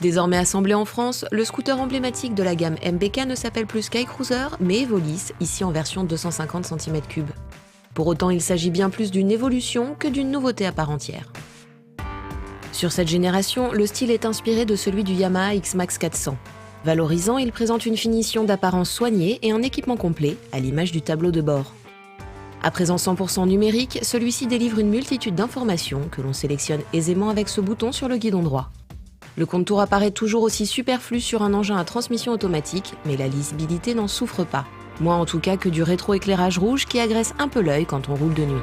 Désormais assemblé en France, le scooter emblématique de la gamme MBK ne s'appelle plus Skycruiser, mais Evolis, ici en version 250 cm3. Pour autant, il s'agit bien plus d'une évolution que d'une nouveauté à part entière. Sur cette génération, le style est inspiré de celui du Yamaha X-Max 400. Valorisant, il présente une finition d'apparence soignée et un équipement complet, à l'image du tableau de bord. À présent 100% numérique, celui-ci délivre une multitude d'informations que l'on sélectionne aisément avec ce bouton sur le guidon droit. Le contour apparaît toujours aussi superflu sur un engin à transmission automatique, mais la lisibilité n'en souffre pas. Moins en tout cas que du rétroéclairage rouge qui agresse un peu l'œil quand on roule de nuit.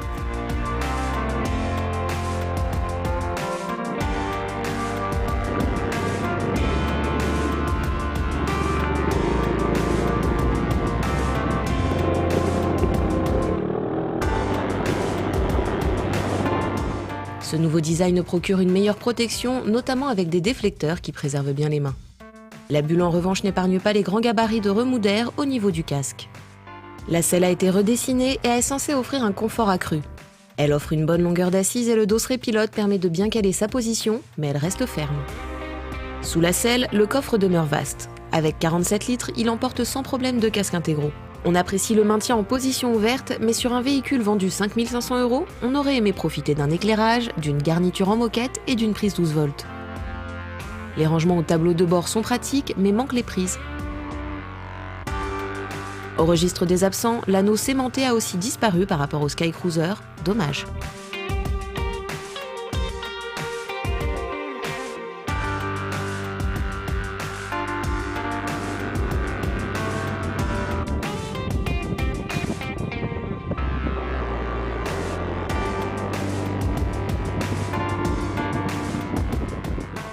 Ce nouveau design procure une meilleure protection, notamment avec des déflecteurs qui préservent bien les mains. La bulle en revanche n'épargne pas les grands gabarits de remous d'air au niveau du casque. La selle a été redessinée et est censée offrir un confort accru. Elle offre une bonne longueur d'assise et le dosseret pilote permet de bien caler sa position, mais elle reste ferme. Sous la selle, le coffre demeure vaste. Avec 47 litres, il emporte sans problème 2 casques intégraux. On apprécie le maintien en position ouverte, mais sur un véhicule vendu 5 500 €, on aurait aimé profiter d'un éclairage, d'une garniture en moquette et d'une prise 12 volts. Les rangements au tableau de bord sont pratiques, mais manquent les prises. Au registre des absents, l'anneau sémenté a aussi disparu par rapport au Skycruiser, dommage.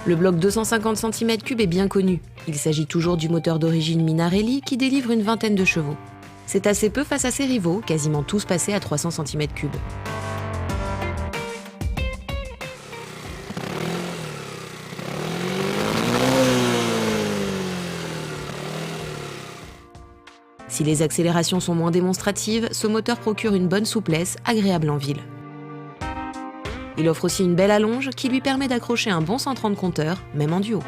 Le bloc 250 cm3 est bien connu. Il s'agit toujours du moteur d'origine Minarelli qui délivre une vingtaine de chevaux. C'est assez peu face à ses rivaux, quasiment tous passés à 300 cm3. Si les accélérations sont moins démonstratives, ce moteur procure une bonne souplesse, agréable en ville. Il offre aussi une belle allonge qui lui permet d'accrocher un bon 130 compteur, même en duo.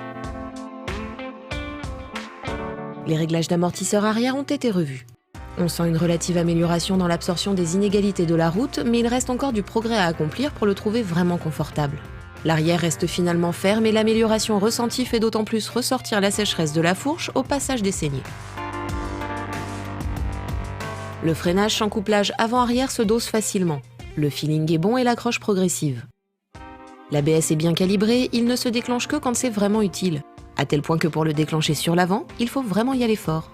Les réglages d'amortisseur arrière ont été revus. On sent une relative amélioration dans l'absorption des inégalités de la route, mais il reste encore du progrès à accomplir pour le trouver vraiment confortable. L'arrière reste finalement ferme et l'amélioration ressentie fait d'autant plus ressortir la sécheresse de la fourche au passage des saignées. Le freinage sans couplage avant-arrière se dose facilement. Le feeling est bon et l'accroche progressive. L'ABS est bien calibré, il ne se déclenche que quand c'est vraiment utile. À tel point que pour le déclencher sur l'avant, il faut vraiment y aller fort.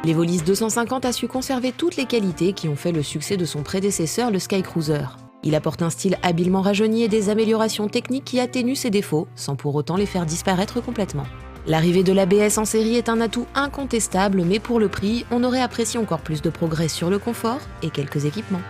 L'Evolis 250 a su conserver toutes les qualités qui ont fait le succès de son prédécesseur, le Skycruiser. Il apporte un style habilement rajeuni et des améliorations techniques qui atténuent ses défauts, sans pour autant les faire disparaître complètement. L'arrivée de l'ABS en série est un atout incontestable, mais pour le prix, on aurait apprécié encore plus de progrès sur le confort et quelques équipements.